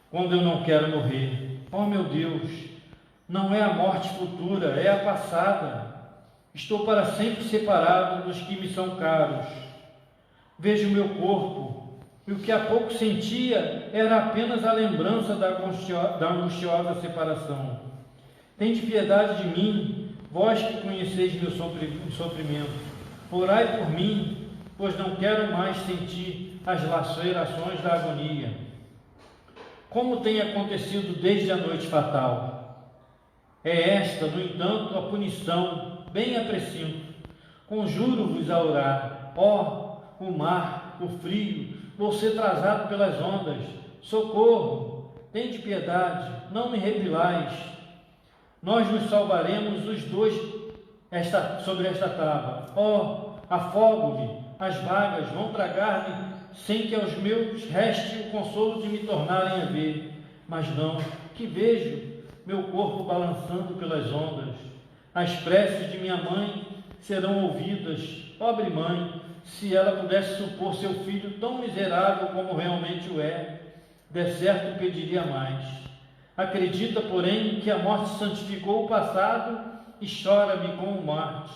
quando eu não quero morrer. Oh meu Deus, não é a morte futura, é a passada. Estou para sempre separado dos que me são caros. Vejo o meu corpo, e o que há pouco sentia era apenas a lembrança da angustiosa separação. Tende piedade de mim, vós que conheceis meu sofrimento. Orai por mim, pois não quero mais sentir as lacerações da agonia. Como tem acontecido desde a noite fatal. É esta, no entanto, a punição, bem a precinto. Conjuro-vos a orar. Ó, o mar, o frio, vou ser trazado pelas ondas. Socorro, tende piedade, não me repelais. Nós nos salvaremos os dois sobre esta tábua. Ó, afogo-me, as vagas vão tragar-me, sem que aos meus reste o consolo de me tornarem a ver. Mas não, que vejo meu corpo balançando pelas ondas. As preces de minha mãe serão ouvidas. Pobre mãe, se ela pudesse supor seu filho tão miserável como realmente o é, de certo pediria mais. Acredita, porém, que a morte santificou o passado e chora-me como Marte,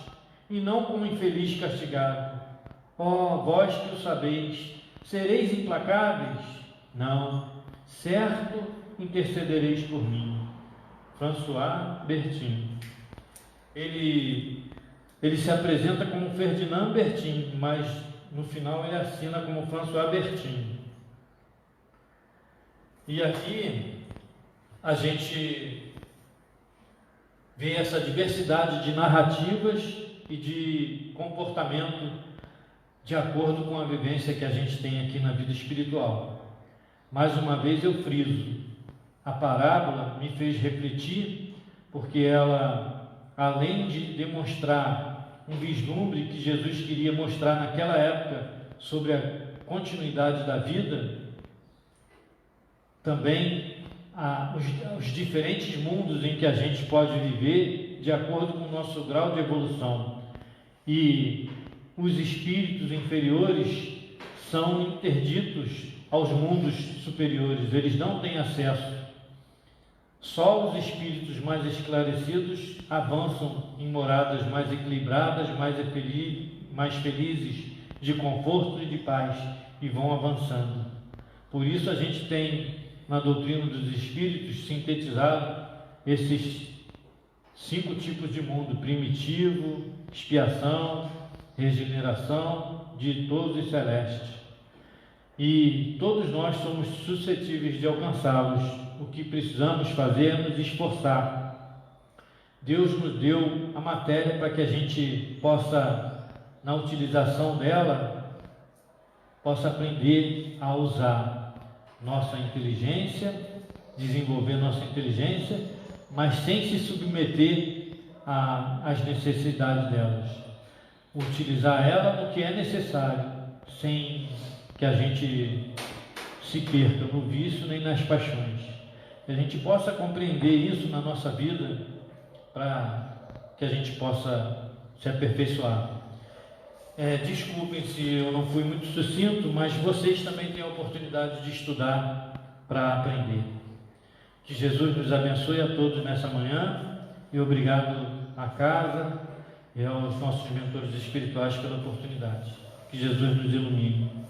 e não como infeliz castigado. Ó, vós que o sabeis, sereis implacáveis? Não, certo intercedereis por mim. François Bertin. Ele se apresenta como Ferdinand Bertin, mas no final ele assina como François Bertin. E aqui a gente vê essa diversidade de narrativas e de comportamento de acordo com a vivência que a gente tem aqui na vida espiritual. Mais uma vez eu friso, a parábola me fez refletir, porque ela, além de demonstrar um vislumbre que Jesus queria mostrar naquela época sobre a continuidade da vida, também os diferentes mundos em que a gente pode viver de acordo com o nosso grau de evolução. E os espíritos inferiores são interditos aos mundos superiores, eles não têm acesso. Só os espíritos mais esclarecidos avançam em moradas mais equilibradas, mais felizes, de conforto e de paz, e vão avançando. Por isso a gente tem na doutrina dos espíritos sintetizado esses 5 tipos de mundo: primitivo, expiação, regeneração, ditoso e celeste. E todos nós somos suscetíveis de alcançá-los. O que precisamos fazer é nos esforçar. Deus nos deu a matéria para que a gente possa, na utilização dela, possa aprender a usar nossa inteligência, desenvolver nossa inteligência, mas sem se submeter às necessidades delas. Utilizar ela no que é necessário, sem que a gente se perca no vício nem nas paixões. Que a gente possa compreender isso na nossa vida, para que a gente possa se aperfeiçoar. Desculpem se eu não fui muito sucinto, mas vocês também têm a oportunidade de estudar para aprender. Que Jesus nos abençoe a todos nessa manhã, e obrigado à casa e aos nossos mentores espirituais pela oportunidade. Que Jesus nos ilumine.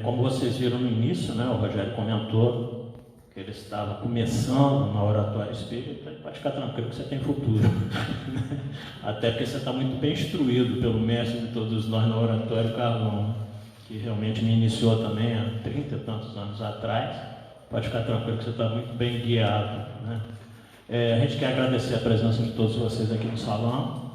Como vocês viram no início, né, o Rogério comentou que ele estava começando na oratória espírita. Pode ficar tranquilo que você tem futuro. Até porque você está muito bem instruído pelo mestre de todos nós no oratório Carlão, que realmente me iniciou também há 30 e tantos anos atrás. Pode ficar tranquilo que você está muito bem guiado, né? A gente quer agradecer a presença de todos vocês aqui no salão,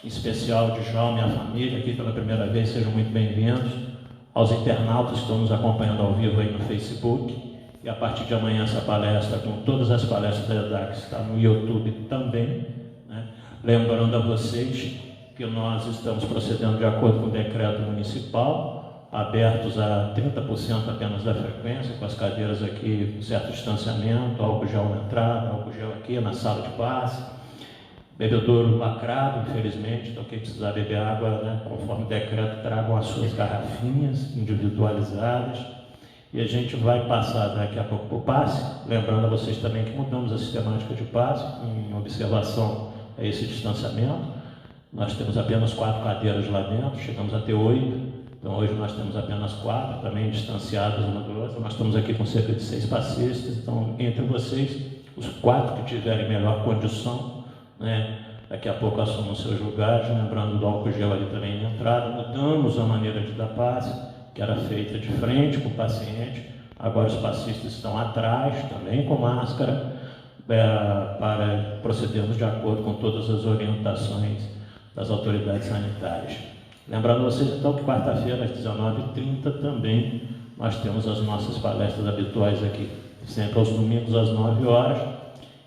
em especial de João e a família aqui pela primeira vez. Sejam muito bem-vindos. Aos internautas que estão nos acompanhando ao vivo aí no Facebook, e a partir de amanhã essa palestra, com todas as palestras da EDAC, está no YouTube também, né? Lembrando a vocês que nós estamos procedendo de acordo com o decreto municipal, abertos a 30% apenas da frequência, com as cadeiras aqui com certo distanciamento, álcool gel na entrada, álcool gel aqui na sala de passe, bebedouro lacrado, infelizmente. Então quem precisar beber água, né, conforme o decreto, tragam as suas garrafinhas individualizadas, e a gente vai passar daqui a pouco por passe. Lembrando a vocês também que mudamos a sistemática de passe em observação a esse distanciamento. Nós temos apenas 4 cadeiras lá dentro, chegamos a ter 8, então hoje nós temos apenas 4, também distanciadas uma da outra. Nós estamos aqui com cerca de 6 passistas, então entre vocês, os 4 que tiverem melhor condição, né, daqui a pouco assumam seus lugares. Lembrando do álcool gel ali também na entrada. Mudamos a maneira de dar passe, que era feita de frente com o paciente, agora os passistas estão atrás, também com máscara, para procedermos de acordo com todas as orientações das autoridades sanitárias. Lembrando vocês então que quarta-feira às 19h30 também nós temos as nossas palestras habituais aqui, sempre aos domingos às 9 horas,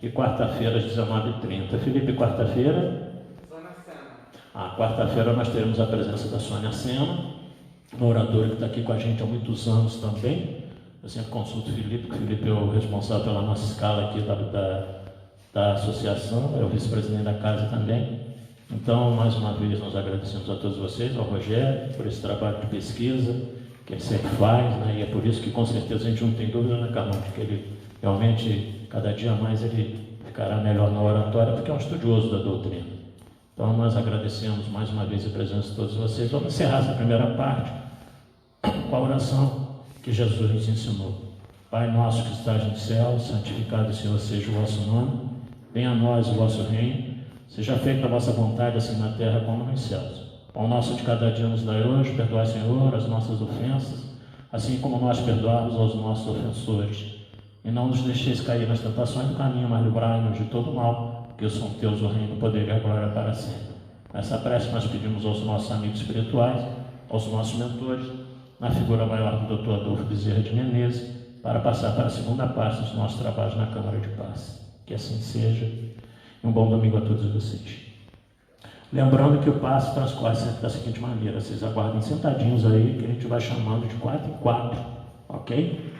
e quarta-feira às 19h30. Felipe, quarta-feira? Sônia Sena. Quarta-feira nós teremos a presença da Sônia Sena, uma oradora que está aqui com a gente há muitos anos também. Eu sempre consulto o Felipe, porque o Felipe é o responsável pela nossa escala aqui da associação, é o vice-presidente da casa também. Então, mais uma vez, nós agradecemos a todos vocês, ao Rogério, por esse trabalho de pesquisa que ele sempre faz, né? E é por isso que, com certeza, a gente não tem dúvida, né, Carlão, de que ele realmente, cada dia mais, ele ficará melhor na oratória, porque é um estudioso da doutrina. Então, nós agradecemos mais uma vez a presença de todos vocês. Vamos encerrar essa primeira parte com a oração que Jesus nos ensinou. Pai nosso que estás no céu, santificado, Senhor, seja o vosso nome. Venha a nós o vosso reino. Seja feita a vossa vontade, assim na terra como nos céus. Pão nosso de cada dia nos dai hoje. Perdoai, Senhor, as nossas ofensas, assim como nós perdoamos aos nossos ofensores. E não nos deixeis cair nas tentações do caminho, mas livrai-nos de todo mal, porque são teus o reino, o poder e a glória para sempre. Nessa prece nós pedimos aos nossos amigos espirituais, aos nossos mentores, na figura maior do Dr. Adolfo Bezerra de Menezes, para passar para a segunda parte dos nossos trabalhos na Câmara de Paz. Que assim seja. E um bom domingo a todos vocês. Lembrando que o passe transcorre sempre da seguinte maneira: vocês aguardem sentadinhos aí, que a gente vai chamando de 4 em 4, ok?